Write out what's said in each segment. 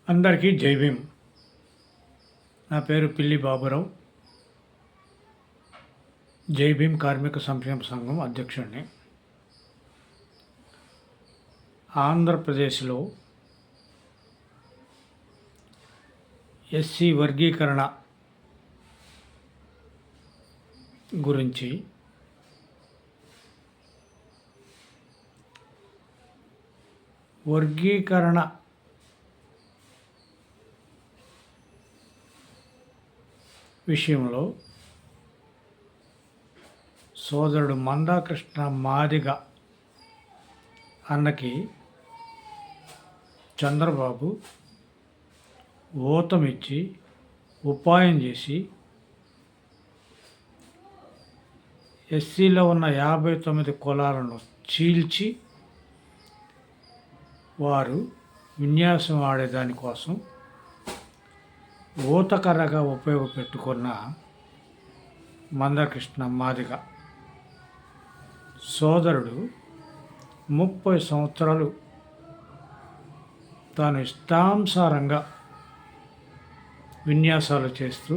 అందరికీ జై భీమ్. నా పేరు పిల్లి బాబురావు. జై భీమ్ కార్మిక సంక్షేమ సంఘం అధ్యక్షుడిని. ఆంధ్రప్రదేశ్లో ఎస్సీ వర్గీకరణ గురించి వర్గీకరణ విషయంలో సోదరుడు మందాకృష్ణ మాదిగ అన్నకి చంద్రబాబు ఊతమిచ్చి ఉపాయం చేసి ఎస్సీలో ఉన్న 59 కులాలను చీల్చి వారు విన్యాసం ఆడేదానికోసం ఊతకర్రగా ఉపయోగపెట్టుకున్న మందకృష్ణ మాదిగ సోదరుడు 30 సంవత్సరాలు తాను ఇష్టానుసారంగా విన్యాసాలు చేస్తూ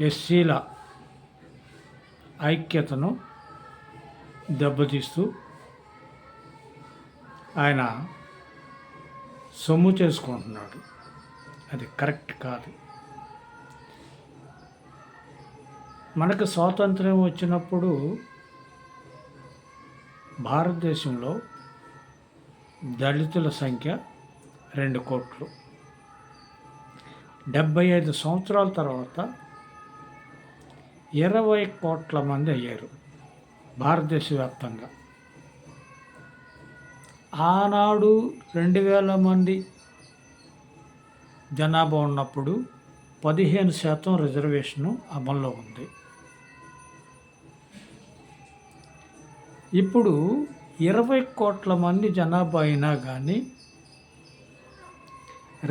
ఎస్సీల ఐక్యతను దెబ్బతీస్తూ ఆయన సొమ్ము చేసుకుంటున్నాడు. అది కరెక్ట్ కాదు. మనకు స్వాతంత్ర్యం వచ్చినప్పుడు భారతదేశంలో దళితుల సంఖ్య 2 కోట్లు. 75 సంవత్సరాల తర్వాత 20 కోట్ల మంది అయ్యారు భారతదేశ వ్యాప్తంగా. ఆనాడు 2000 మంది జనాభా ఉన్నప్పుడు 15% రిజర్వేషను అమల్లో ఉంది. ఇప్పుడు 20 కోట్ల మంది జనాభా అయినా కానీ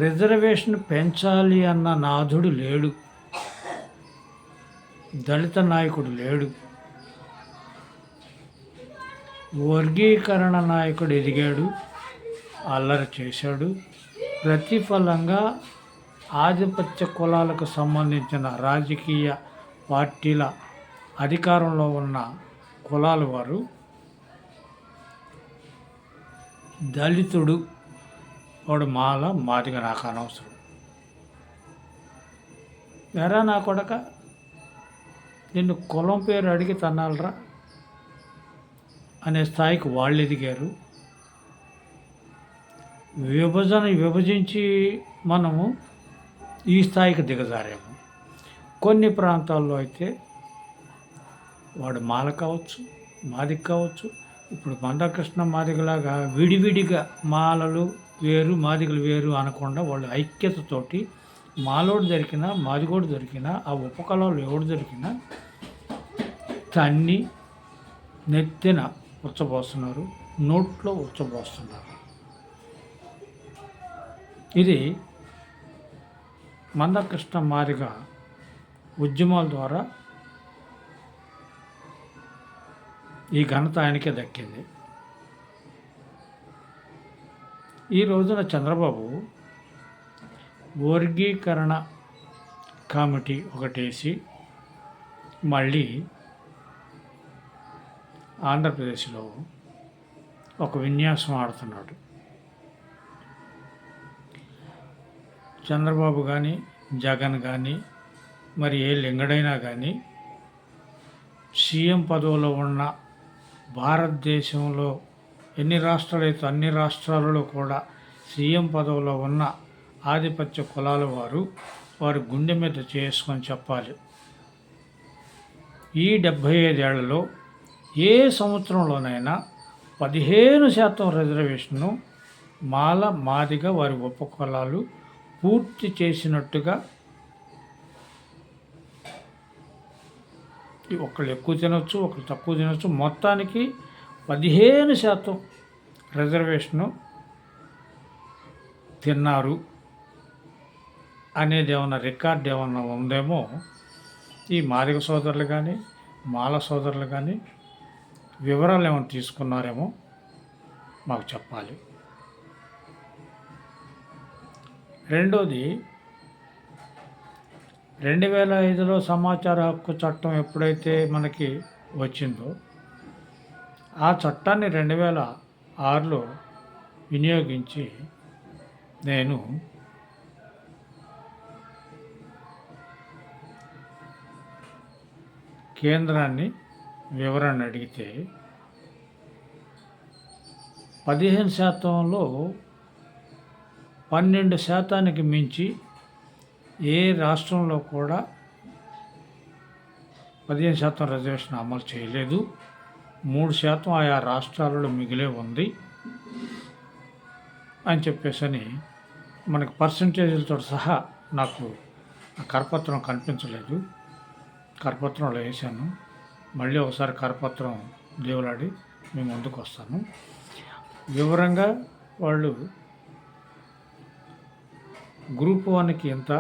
రిజర్వేషన్ పెంచాలి అన్న నాథుడు లేడు, దళిత నాయకుడు లేడు. వర్గీకరణ నాయకుడు ఎదిగాడు, అల్లరి చేశాడు. ప్రతిఫలంగా ఆధిపత్య కులాలకు సంబంధించిన రాజకీయ పార్టీల అధికారంలో ఉన్న కులాల వారు దళితుడు వాడు మాదిగ నాకు అనవసరం, ఎరా నా కొడక నిన్ను కులం పేరు అడిగి తన్నాలరా అనే స్థాయికి వాళ్ళు ఎదిగారు. విభజించి మనము ఈ స్థాయికి దిగజారాము. కొన్ని ప్రాంతాల్లో అయితే వాడు మాల కావచ్చు, మాదిగ కావచ్చు. ఇప్పుడు మందకృష్ణ మాదిగలాగా విడివిడిగా మాలలు వేరు మాదిగలు వేరు అనకుండా వాళ్ళు ఐక్యతతోటి మాలోడు దొరికినా మాదిగోడు దొరికినా ఆ ఉపకులాలు ఎవడు దొరికినా తన్ని నెత్తిన ఉచ్చబోస్తున్నారు, నోట్లో ఉచ్చబోస్తున్నారు. ఇది మందకృష్ణ మాదిగ ఉద్యమాల ద్వారా ఈ ఘనత ఆయనకే దక్కింది. ఈ రోజున చంద్రబాబు వర్గీకరణ కమిటీ ఒకటేసి మళ్ళీ ఆంధ్రప్రదేశ్లో ఒక విన్యాసం ఆడుతున్నాడు. చంద్రబాబు కానీ జగన్ కానీ మరి ఏ లింగడైనా కానీ సీఎం పదవిలో ఉన్న భారతదేశంలో ఎన్ని రాష్ట్రాలు అయితే అన్ని రాష్ట్రాలలో కూడా సీఎం పదవిలో ఉన్న ఆధిపత్య కులాల వారు గుండె మీద చేసుకొని చెప్పాలి, ఈ 75 ఏళ్లలో ఏ సంవత్సరంలోనైనా 15% రిజర్వేషన్ను మాల మాదిగ వారి ఉపకులాలు పూర్తి చేసినట్టుగా. ఒకళ్ళు ఎక్కువ తినొచ్చు, ఒకళ్ళు తక్కువ తినొచ్చు, మొత్తానికి 15% రిజర్వేషను తిన్నారు అనేది ఏమన్నా రికార్డు ఏమన్నా ఉందేమో ఈ మాదిగ సోదరులు కానీ మాల సోదరులు కానీ వివరాలు ఏమైనా తీసుకున్నారేమో మాకు చెప్పాలి. రెండోది 2005లో సమాచార హక్కు చట్టం ఎప్పుడైతే మనకి వచ్చిందో ఆ చట్టాన్ని 2006లో వినియోగించి నేను కేంద్రాన్ని వివరణ అడిగితే 15%లో 12% మించి ఏ రాష్ట్రంలో కూడా 15% రిజర్వేషన్ అమలు చేయలేదు. 3% ఆయా రాష్ట్రాలలో మిగిలే ఉంది అని చెప్పేసని మనకు పర్సంటేజ్లతో సహా నాకు ఆ కరపత్రం కనిపించలేదు. కరపత్రంలో వేసాను. మళ్ళీ ఒకసారి కరపత్రం దేవులాడి మేము ముందుకు వస్తాను. వివరంగా వాళ్ళు గ్రూప్ 1కి ఎంత,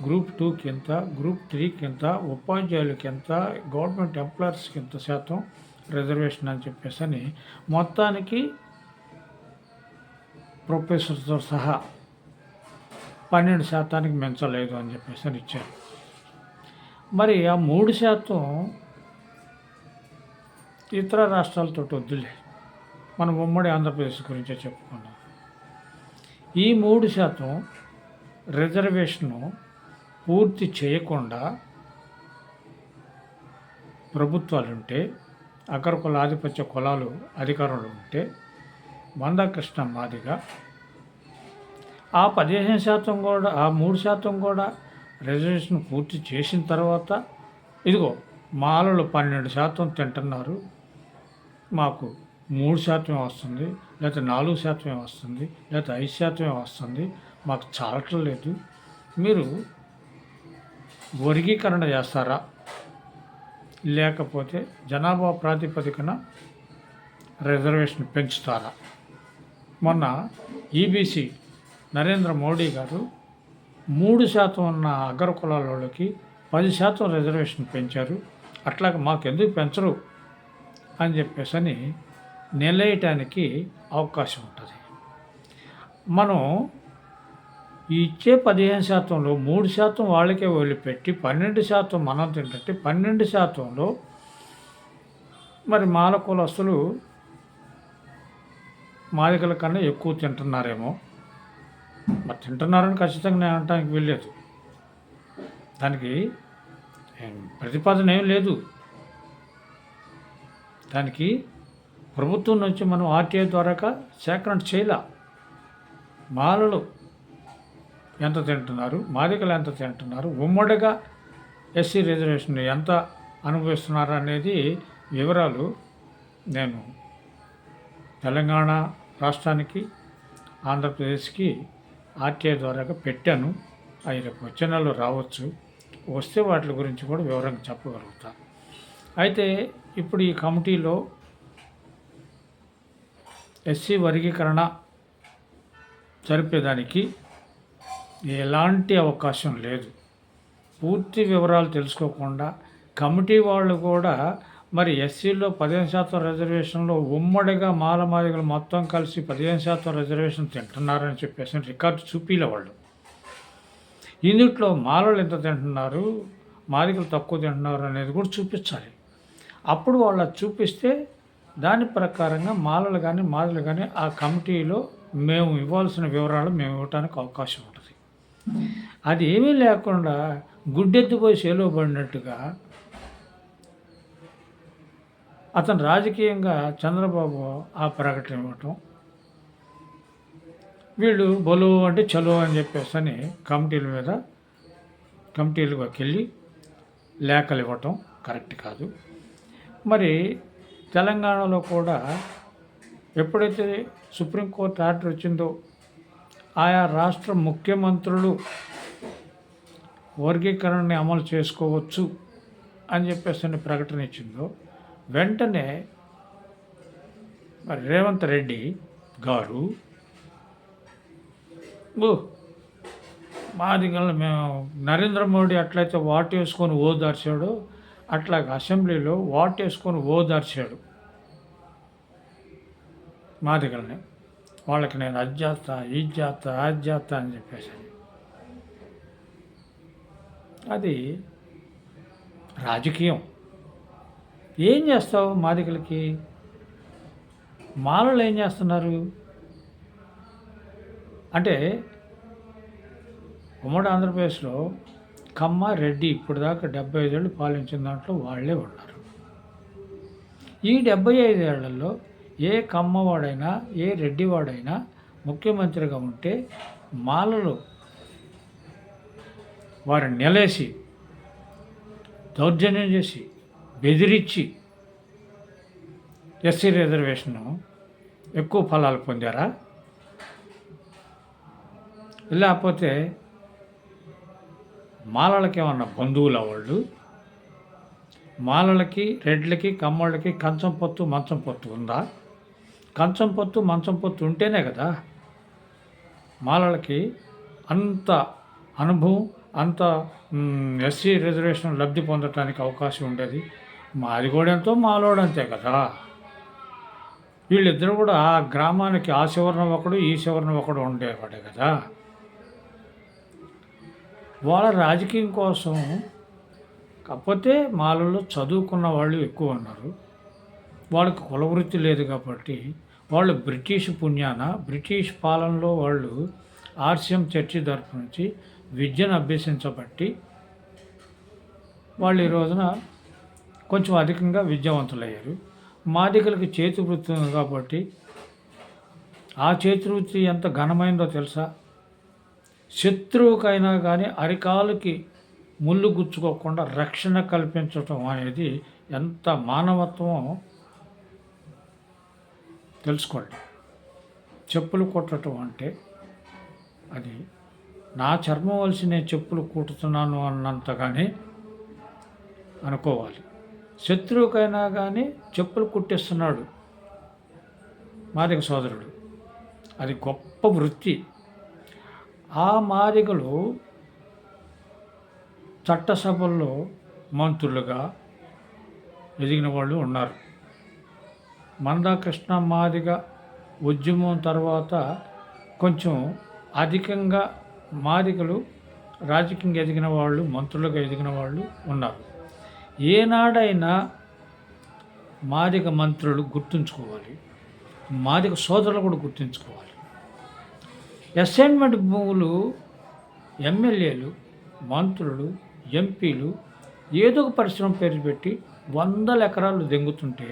గ్రూప్ 2కి ఎంత, గ్రూప్ 3కి ఎంత, ఉపాధ్యాయులకి ఎంత, గవర్నమెంట్ ఎంప్లాయర్స్కి ఎంత శాతం రిజర్వేషన్ అని చెప్పేసి మొత్తానికి ప్రొఫెసర్తో సహా 12% మించలేదు అని చెప్పేసి ఇచ్చారు. మరి ఆ 3% ఇతర రాష్ట్రాలతో వద్దులే, మనం ఉమ్మడి ఆంధ్రప్రదేశ్ గురించే చెప్పుకున్నాం. ఈ 3% రిజర్వేషను పూర్తి చేయకుండా ప్రభుత్వాలుంటే, అగ్రకుల ఆధిపత్య కులాలు అధికారంలో ఉంటే, మందాకృష్ణ మాదిగ ఆ 15% కూడా, ఆ 3% కూడా రిజర్వేషన్ పూర్తి చేసిన తర్వాత ఇదిగో మాలలు 12% తింటున్నారు, మాకు 3% వస్తుంది, లేకపోతే 4% వస్తుంది, లేకపోతే 5% వస్తుంది, మాకు చాలట్లేదు, మీరు వర్గీకరణ చేస్తారా, లేకపోతే జనాభా ప్రాతిపదికన రిజర్వేషన్ పెంచుతారా? మొన్న ఈబీసీ నరేంద్ర మోడీ గారు 3% ఉన్న అగ్ర కులాల వాళ్ళకి 10% రిజర్వేషన్ పెంచారు, అట్లాగే మాకెందుకు పెంచరు అని చెప్పేసి నిలయటానికి అవకాశం ఉంటుంది. మనం ఇచ్చే 15%లో 3% వాళ్ళకే వదిలిపెట్టి 12% మనం తింటే 12%లో మరి మాల కులస్తులు మాదిగల కన్నా ఎక్కువ తింటున్నారేమో. మరి తింటున్నారని ఖచ్చితంగా నేను అనటానికి వెళ్ళలేదు, దానికి ప్రతిపాదన ఏం లేదు. దానికి ప్రభుత్వం నుంచి మనం ఆర్టీఐ ద్వారా సేకరణ చేయాల. మాలలు ఎంత తింటున్నారు, మాదిగలు ఎంత తింటున్నారు, ఉమ్మడిగా ఎస్సీ రిజర్వేషన్ ఎంత అనుభవిస్తున్నారు అనేది వివరాలు నేను తెలంగాణ రాష్ట్రానికి, ఆంధ్రప్రదేశ్కి ఆర్టీఐ ద్వారా పెట్టాను. అవి రేపు వచ్చే నెలలో రావచ్చు. వస్తే వాటి గురించి కూడా వివరంగా చెప్పగలుగుతా. అయితే ఇప్పుడు ఈ కమిటీలో ఎస్సీ వర్గీకరణ జరిపేదానికి ఎలాంటి అవకాశం లేదు. పూర్తి వివరాలు తెలుసుకోకుండా కమిటీ వాళ్ళు కూడా మరి ఎస్సీలో 15% రిజర్వేషన్లో ఉమ్మడిగా మాదిగలు మొత్తం కలిసి 15% రిజర్వేషన్ తింటున్నారని చెప్పేసి రికార్డు చూపిలే వాళ్ళు. ఇందుట్లో మాలలు ఎంత తింటున్నారు, మాదిగలు తక్కువ తింటున్నారు అనేది కూడా చూపించాలి. అప్పుడు వాళ్ళు చూపిస్తే దాని ప్రకారంగా మాలలు కానీ మాదిగలు కానీ ఆ కమిటీలో మేము ఇవ్వాల్సిన వివరాలు మేము ఇవ్వడానికి అవకాశం ఉంటుంది. అది ఏమీ లేకుండా గుడ్డెత్తిపోయి సేలో పడినట్టుగా అతను రాజకీయంగా చంద్రబాబు ఆ ప్రకటన ఇవ్వటం, వీళ్ళు బలో అంటే చలో అని చెప్పేసి అని కమిటీలుగా వెళ్ళి లేఖలు ఇవ్వటం కరెక్ట్ కాదు. మరి తెలంగాణలో కూడా ఎప్పుడైతే సుప్రీంకోర్టు ఆర్డర్ వచ్చిందో ఆయా రాష్ట్ర ముఖ్యమంత్రులు వర్గీకరణని అమలు చేసుకోవచ్చు అని చెప్పేసి ప్రకటన ఇచ్చిందో వెంటనే మరి రేవంత్ రెడ్డి గారు మాదిగలను మేము నరేంద్ర మోడీ అట్లయితే వాటేసుకొని ఓదార్చాడో అట్లాగే అసెంబ్లీలో వాటేసుకొని ఓదార్చాడు మాదిగల్ని. వాళ్ళకి నేను అది చేస్తా, ఇది చేస్తా, అది చేస్తా అని చెప్పేసి అది రాజకీయం. ఏం చేస్తావు మాదిగలకి? మాలలు ఏం చేస్తున్నారు అంటే, ఉమ్మడి ఆంధ్రప్రదేశ్లో కమ్మ, రెడ్డి ఇప్పుడు దాకా 75 ఏళ్ళు పాలించిన దాంట్లో వాళ్ళే ఉన్నారు. ఈ 75 ఏళ్లలో ఏ కమ్మవాడైనా ఏ రెడ్డివాడైనా ముఖ్యమంత్రిగా ఉంటే మాలలు వారిని నిలేసి దౌర్జన్యం చేసి బెదిరించి ఎస్సీ రిజర్వేషన్ ఎక్కువ ఫలాలు పొందారా? లేకపోతే మాలలకి ఏమన్నా బంధువుల వాళ్ళు? మాలలకి, రెడ్లకి, కమ్మళ్ళకి కంచం పొత్తు మంచం పొత్తు ఉందా? కంచం పొత్తు మంచం పొత్తు ఉంటేనే కదా మాలలకి అంత అనుభవం, అంత ఎస్సీ రిజర్వేషన్ లబ్ధి పొందటానికి అవకాశం ఉండేది. మాదిగోడంతో మాలోడంతే కదా. వీళ్ళిద్దరు కూడా ఆ గ్రామానికి ఆ శివరణ ఒకడు ఈ శివరణ ఒకడు ఉండేవాడే కదా. వాళ్ళ రాజకీయం కోసం. కాకపోతే మాలలో చదువుకున్న వాళ్ళు ఎక్కువ ఉన్నారు. వాళ్ళకి కులవృత్తి లేదు కాబట్టి వాళ్ళు బ్రిటిష్ పుణ్యాన, బ్రిటిష్ పాలనలో వాళ్ళు ఆర్సిఎం చర్చి తరపు నుంచి విద్యను అభ్యసించబట్టి వాళ్ళు ఈ రోజున కొంచెం అధికంగా విద్యావంతులయ్యారు. మాదిగలకి చేతి వృత్తి ఉంది కాబట్టి ఆ చేతి వృత్తి ఎంత ఘనమైందో తెలుసా? శత్రువుకైనా కానీ అరికాలుకి ముళ్ళు గుచ్చుకోకుండా రక్షణ కల్పించటం అనేది ఎంత మానవత్వమో తెలుసుకోండి. చెప్పులు కుట్టడం అంటే అది నా చర్మం వలసి నేను చెప్పులు కుట్టుతున్నాను అన్నంతగానే అనుకోవాలి. శత్రువుకైనా కానీ చెప్పులు కుట్టిస్తున్నాడు మాదిగ సోదరుడు. అది గొప్ప వృత్తి. ఆ మాదిగలు చట్టసభల్లో మంత్రులుగా ఎదిగిన వాళ్ళు ఉన్నారు. మందాకృష్ణ మాదిగ ఉద్యమం తర్వాత కొంచెం అధికంగా మాదిగలు రాజకీయంగా ఎదిగిన వాళ్ళు, మంత్రులుగా ఎదిగిన వాళ్ళు ఉన్నారు. ఏనాడైనా మాదిగ మంత్రులు గుర్తుంచుకోవాలి, మాదిగ సోదరులు కూడా గుర్తుంచుకోవాలి. అసైన్మెంట్ భూములు ఎమ్మెల్యేలు, మంత్రులు, ఎంపీలు ఏదో ఒక పరిశ్రమ పేరు పెట్టి 100 ఎకరాలు దెంగుతుంటే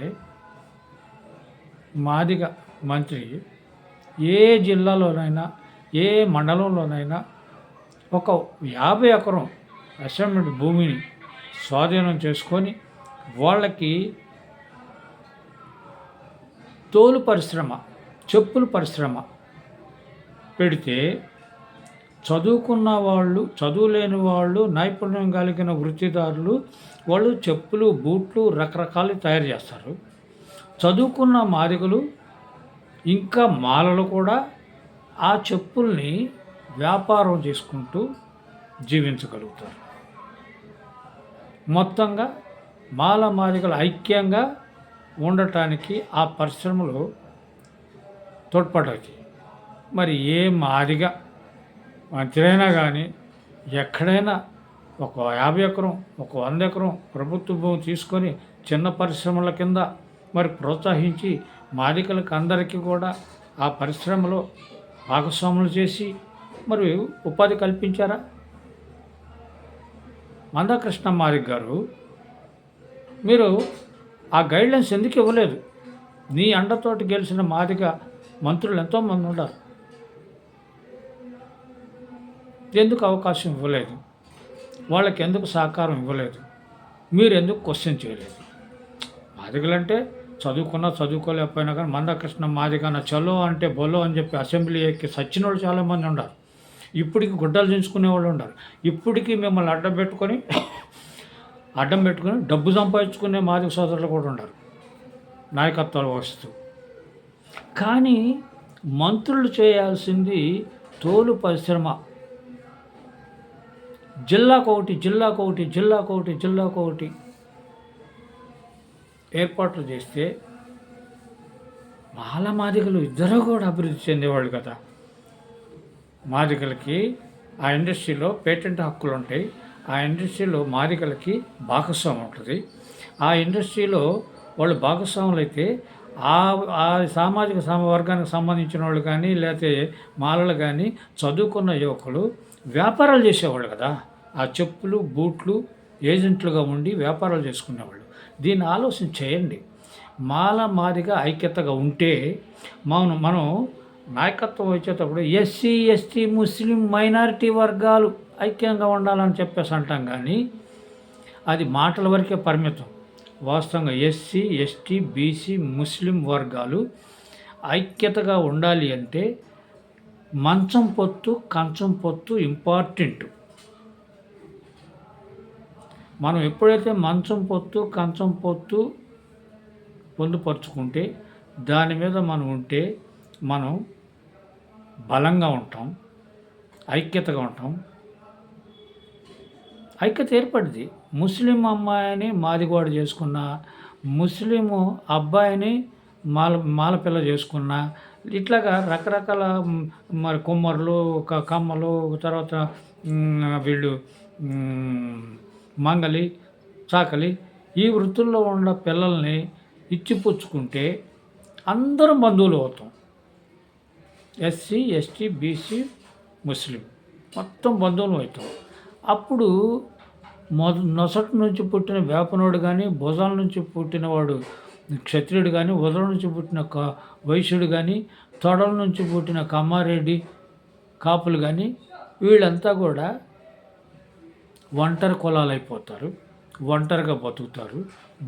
మాదిగ మంత్రి ఏ జిల్లాలోనైనా ఏ మండలంలోనైనా ఒక 50 ఎకరం అసైన్మెంట్ భూమిని స్వాధీనం చేసుకొని వాళ్ళకి తోలు పరిశ్రమ, చెప్పుల పరిశ్రమ పెడితే చదువుకున్న వాళ్ళు, చదువులేని వాళ్ళు, నైపుణ్యం కలిగిన వృత్తిదారులు వాళ్ళు చెప్పులు, బూట్లు రకరకాలు తయారు చేస్తారు. చదువుకున్న మాదిగలు ఇంకా మాలలు కూడా ఆ చెప్పుల్ని వ్యాపారం చేసుకుంటూ జీవించగలుగుతారు. మొత్తంగా మాల మాదిగలు ఐక్యంగా ఉండటానికి ఆ పరిశ్రమలు తోడ్పడతాయి. మరి ఏ మాదిగ మంత్రైనా కానీ ఎక్కడైనా ఒక 50 ఎకరం, ఒక 100 ఎకరం ప్రభుత్వ భూమి తీసుకొని చిన్న పరిశ్రమల కింద మరి ప్రోత్సహించి మాదిగలకు అందరికీ కూడా ఆ పరిశ్రమలో భాగస్వాములు చేసి మరి ఉపాధి కల్పించారా? మందాకృష్ణ మాదిగ గారు, మీరు ఆ గైడ్లైన్స్ ఎందుకు ఇవ్వలేదు? నీ అండతోటి గెలిచిన మాదిగ మంత్రులు ఎంతోమంది ఉన్నారు. ఎందుకు అవకాశం ఇవ్వలేదు? వాళ్ళకి ఎందుకు సహకారం ఇవ్వలేదు? మీరు ఎందుకు క్వశ్చన్ చేయలేదు? మాదిగలంటే చదువుకున్నా చదువుకోలేకపోయినా కానీ మందాకృష్ణ మాదిగ చలో అంటే బొలో అని చెప్పి అసెంబ్లీ ఎక్కి సచ్చిన వాళ్ళు చాలామంది ఉన్నారు. ఇప్పటికి గుడ్డలు దించుకునే వాళ్ళు ఉన్నారు. ఇప్పటికీ మిమ్మల్ని అడ్డం పెట్టుకొని డబ్బు సంపాదించుకునే మాదిగ సోదరులు కూడా ఉన్నారు నాయకత్వాలు వస్తూ. కానీ మంత్రులు చేయాల్సింది తోలు పరిశ్రమ జిల్లాకొకటి ఏర్పాట్లు చేస్తే మాదిగలు ఇద్దరు కూడా అభివృద్ధి చెందేవాళ్ళు కదా. మాదిగలకి ఆ ఇండస్ట్రీలో పేటెంట్ హక్కులు ఉంటాయి. ఆ ఇండస్ట్రీలో మాదిగలకి భాగస్వామ్యం ఉంటుంది. ఆ ఇండస్ట్రీలో వాళ్ళు భాగస్వాములు అయితే ఆ ఆ సామాజిక వర్గానికి సంబంధించిన వాళ్ళు కానీ, లేకపోతే మాలలు కానీ, చదువుకున్న యువకులు వ్యాపారాలు చేసేవాళ్ళు కదా! ఆ చెప్పులు, బూట్లు ఏజెంట్లుగా ఉండి వ్యాపారాలు చేసుకునేవాళ్ళు. దీన్ని ఆలోచన చేయండి. మాల, మాదిగ ఐక్యతగా ఉంటే మనం నాయకత్వం వచ్చేటప్పుడు ఎస్సీ, ఎస్టీ, ముస్లిం, మైనారిటీ వర్గాలు ఐక్యంగా ఉండాలని చెప్పేసి అంటాం కానీ, అది మాటల వరకే పరిమితం. వాస్తవంగా ఎస్సీ, ఎస్టీ, బీసీ, ముస్లిం వర్గాలు ఐక్యతగా ఉండాలి అంటే మంచం పొత్తు, కంచం పొత్తు ఇంపార్టెంట్. మనం ఎప్పుడైతే మంచం పొత్తు, కంచం పొత్తు పొందుపరుచుకుంటే దాని మీద మనం ఉంటే మనం బలంగా ఉంటాం, ఐక్యతగా ఉంటాం. ఐక్యత ఏర్పడింది. ముస్లిం అమ్మాయిని మాదిగోడ చేసుకున్న, ముస్లిము అబ్బాయిని మాలపిల్ల చేసుకున్న, ఇట్లాగా రకరకాల మరి కుమ్మరులు, కమ్మలు, తర్వాత వీళ్ళు మంగలి, చాకలి, ఈ వృత్తుల్లో ఉన్న పిల్లల్ని ఇచ్చిపుచ్చుకుంటే అందరం బంధువులు అవుతాం. ఎస్సీ, ఎస్టీ, బీసీ, ముస్లిం మొత్తం బంధువులు అవుతాం. అప్పుడు నొసటి నుంచి పుట్టిన వేపనోడు కానీ, భుజాల నుంచి పుట్టినవాడు క్షత్రియుడు కానీ, ఉదల నుంచి పుట్టిన వైశ్యుడు కానీ, తొడల నుంచి పుట్టిన కమ్మారెడ్డి కాపులు కానీ, వీళ్ళంతా కూడా ఒంటరి కులాలు అయిపోతారు, ఒంటరిగా బతుకుతారు,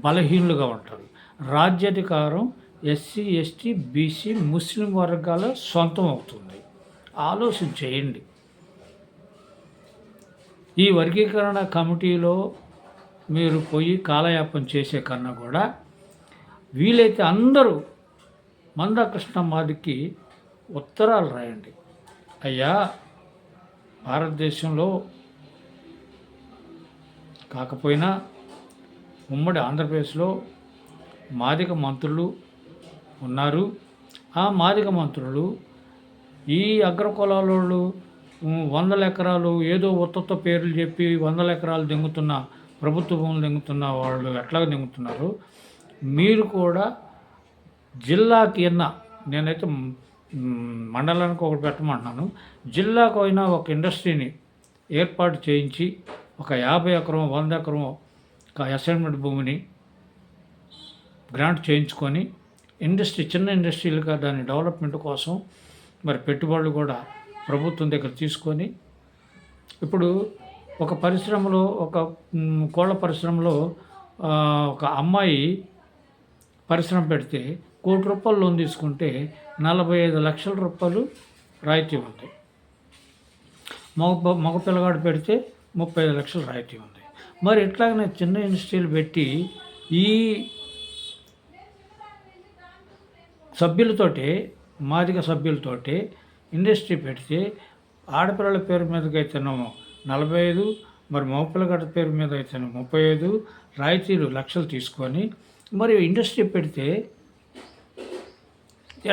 బలహీనులుగా ఉంటారు. రాజ్యాధికారం ఎస్సీ, ఎస్టీ, బీసీ, ముస్లిం వర్గాల సొంతం అవుతుంది. ఆలోచన చేయండి. ఈ వర్గీకరణ కమిటీలో మీరు పోయి కాలయాపన చేసే కన్నా కూడా వీలైతే అందరూ మందాకృష్ణ మాదికి ఉత్తరాలు రాయండి. అయ్యా, భారతదేశంలో కాకపోయినా ఉమ్మడి ఆంధ్రప్రదేశ్లో మాదిగ మంత్రులు ఉన్నారు. ఆ మాదిగ మంత్రులు ఈ అగ్రకులాలోళ్ళు 100 ఎకరాలు ఏదో ఉత్తత్త పేర్లు చెప్పి 100 ఎకరాలు దెంగుతున్న, ప్రభుత్వ భూములు దెంగుతున్న వాళ్ళు ఎట్లా దెంగుతున్నారు, మీరు కూడా జిల్లాకి నేనైతే మండలానికి ఒకటి పెట్టమంటున్నాను. జిల్లాకు అయినా ఒక ఇండస్ట్రీని ఏర్పాటు చేయించి ఒక 50 ఎకరం 100 ఎకరం అసైన్మెంట్ భూమిని గ్రాంట్ చేయించుకొని చిన్న ఇండస్ట్రీలుగా దాని డెవలప్మెంట్ కోసం మరి పెట్టుబడులు కూడా ప్రభుత్వం దగ్గర తీసుకొని, ఇప్పుడు ఒక పరిశ్రమలో, ఒక కోళ్ళ పరిశ్రమలో ఒక అమ్మాయి పరిశ్రమ పెడితే ₹1,00,00,000 లోన్ తీసుకుంటే 45 లక్షల రూపాయలు రాయితీ ఉంది. మగ పిల్లగాడు పెడితే 35 లక్షలు రాయితీ ఉంది. మరి ఇట్లాగనే చిన్న ఇండస్ట్రీలు పెట్టి ఈ సభ్యులతోటి, మాదిగ సభ్యులతోటి ఇండస్ట్రీ పెడితే ఆడపిల్లల పేరు మీదకి అయితేనేమో 45, మరి మగ పిల్లగాడి పేరు మీద అయితేనే 35 రాయితీలు లక్షలు తీసుకొని మరి ఇండస్ట్రీ పెడితే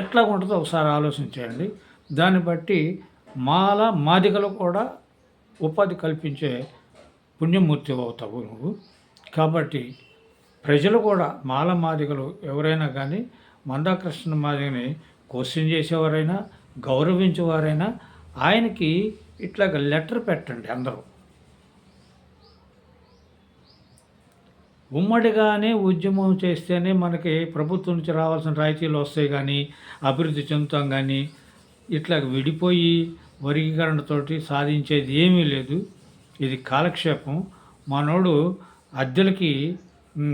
ఎట్లా ఉంటుందో ఒకసారి ఆలోచించండి. దాన్ని బట్టి మాదిగలు కూడా ఉపాధి కల్పించే పుణ్యమూర్తి అవుతావు నువ్వు. కాబట్టి ప్రజలు కూడా మాదిగలు ఎవరైనా కానీ మందాకృష్ణ మాదిగని క్వశ్చన్ చేసేవారైనా, గౌరవించేవారైనా ఆయనకి ఇట్లాగ లెటర్ పెట్టండి. అందరూ ఉమ్మడిగానే ఉద్యమం చేస్తేనే మనకి ప్రభుత్వం నుంచి రావాల్సిన రాయితీలు వస్తాయి కానీ అభివృద్ధి చెందుతాం. కానీ ఇట్లా విడిపోయి వర్గీకరణతోటి సాధించేది ఏమీ లేదు. ఇది కాలక్షేపం. మనోడు అద్దెలకి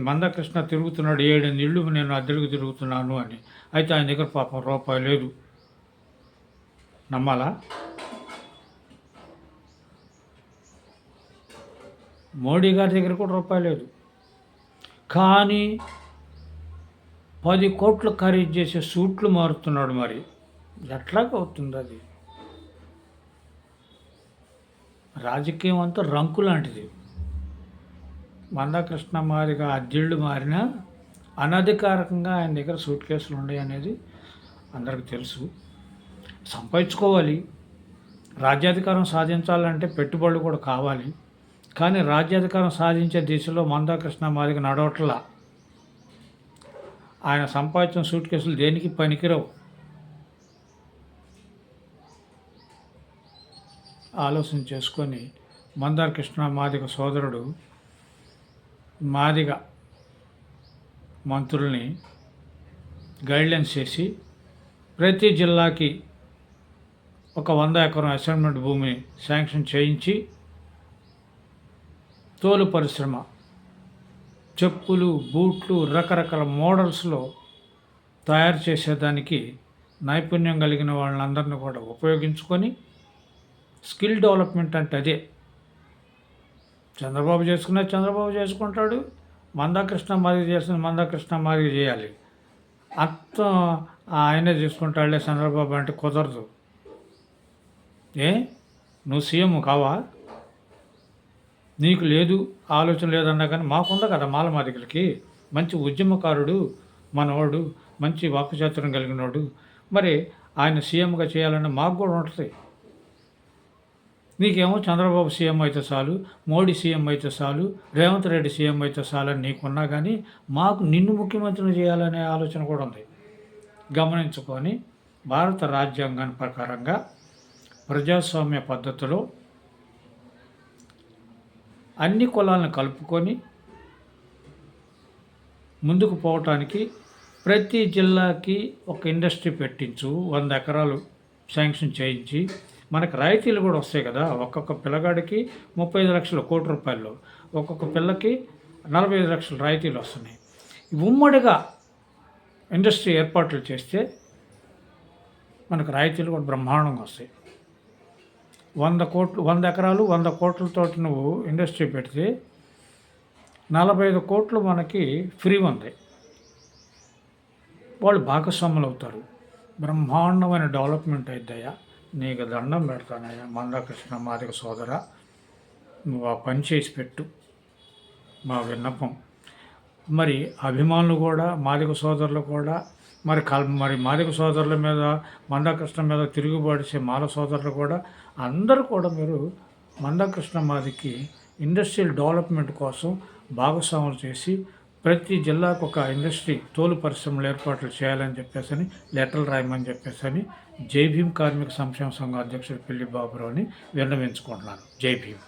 మందాకృష్ణ తిరుగుతున్నాడు, 7 ఇళ్ళు నేను అద్దెలకు తిరుగుతున్నాను అని. అయితే ఆయన దగ్గర పాపం రూపాయి లేదు. నమ్మాలా? మోడీ గారి దగ్గర కూడా రూపాయి లేదు. కానీ 10 కోట్లు ఖరీదు చేసే సూట్లు మారుతున్నాడు. మరి ఎట్లాగవుతుంది అది? రాజకీయం అంతా రంకు లాంటిది. మందాకృష్ణ మాదిగా అద్దెళ్ళు మారినా అనధికారికంగా ఆయన దగ్గర సూట్ కేసులు ఉన్నాయి అనేది అందరికీ తెలుసు. సంపాదించుకోవాలి. రాజ్యాధికారం సాధించాలంటే పెట్టుబడులు కూడా కావాలి. కానీ రాజ్యాధికారం సాధించే దిశలో మందాకృష్ణ మాదిగ నడవట్లా. ఆయన సంపాదించిన సూట్ కేసులు దేనికి పనికిరావు. ఆలోచన చేసుకొని మందార కృష్ణ మాదిగ సోదరుడు మాదిగ మంత్రుల్ని గైడ్లైన్స్ చేసి ప్రతి జిల్లాకి ఒక 100 ఎకరం అసైన్మెంట్ భూమిని శాంక్షన్ చేయించి తోలు పరిశ్రమ చెప్పులు, బూట్లు, రకరకాల మోడల్స్లో తయారు చేసేదానికి నైపుణ్యం కలిగిన వాళ్ళందరినీ కూడా ఉపయోగించుకొని స్కిల్ డెవలప్మెంట్ అంటే అదే. చంద్రబాబు చేసుకున్నది చంద్రబాబు చేసుకుంటాడు, మందాకృష్ణ మాదిగ చేసిన మందాకృష్ణ మాదిగ చేయాలి. అంతా ఆయనే చేసుకుంటాడులే చంద్రబాబు అంటే కుదరదు. నువ్వు సీఎం కావా? నీకు లేదు, ఆలోచన లేదన్నా కానీ మాకుందా కదా మాల మాదిగలకి. మంచి ఉద్యమకారుడు మనవాడు, మంచి వాక్చాతుర్యం కలిగినవాడు. మరి ఆయన సీఎంగా చేయాలని మాకు కూడా ఉంటుంది. నీకేమో చంద్రబాబు సీఎం అయితే చాలు, మోడీ సీఎం అయితే చాలు, రేవంత్ రెడ్డి సీఎం అయితే చాలు అని నీకున్నా కానీ మాకు నిన్ను ముఖ్యమంత్రిని చేయాలనే ఆలోచన కూడా ఉంది. గమనించుకొని భారత రాజ్యాంగాన్ని ప్రకారంగా ప్రజాస్వామ్య పద్ధతిలో అన్ని కులాలను కలుపుకొని ముందుకు పోవటానికి ప్రతి జిల్లాకి ఒక ఇండస్ట్రీ పెట్టించు, 100 ఎకరాలు శాంక్షన్ చేయించి మనకు రాయితీలు కూడా వస్తాయి కదా. ఒక్కొక్క పిల్లగాడికి 35 లక్షలు, కోటి రూపాయలు, ఒక్కొక్క పిల్లకి 45 లక్షలు రాయితీలు వస్తున్నాయి. ఉమ్మడిగా ఇండస్ట్రీ ఏర్పాట్లు చేస్తే మనకు రాయితీలు కూడా బ్రహ్మాండంగా వస్తాయి. 100 ఎకరాలు 100 కోట్లతో నువ్వు ఇండస్ట్రీ పెడితే 45 కోట్లు మనకి ఫ్రీ ఉంది. వాళ్ళు భాగస్వాములు అవుతారు. బ్రహ్మాండమైన డెవలప్మెంట్ అయిద్దయ్యా. నీకు దండం పెడతానయ్యా మందాకృష్ణ మాదిగ సోదర, నువ్వు ఆ పని చేసి పెట్టు, మా విన్నపం. మరి అభిమానులు కూడా, మాదిగ సోదరులు కూడా, మరి మాదిగ సోదరుల మీద, మందాకృష్ణ మీద తిరుగుబాటు మాల సోదరులు కూడా, అందరూ కూడా మీరు మందాకృష్ణ మాదికి ఇండస్ట్రియల్ డెవలప్మెంట్ కోసం భాగస్వాములు చేసి ప్రతి జిల్లాకు ఒక ఇండస్ట్రీ, తోలు పరిశ్రమలు ఏర్పాట్లు చేయాలని చెప్పేసి లెటర్లు రాయమని చెప్పేసి జై భీమ్ కార్మిక సంక్షేమ సంఘం అధ్యక్షుడు పిల్లి బాబురావుని విన్నవించుకుంటున్నాను. జై భీమ్.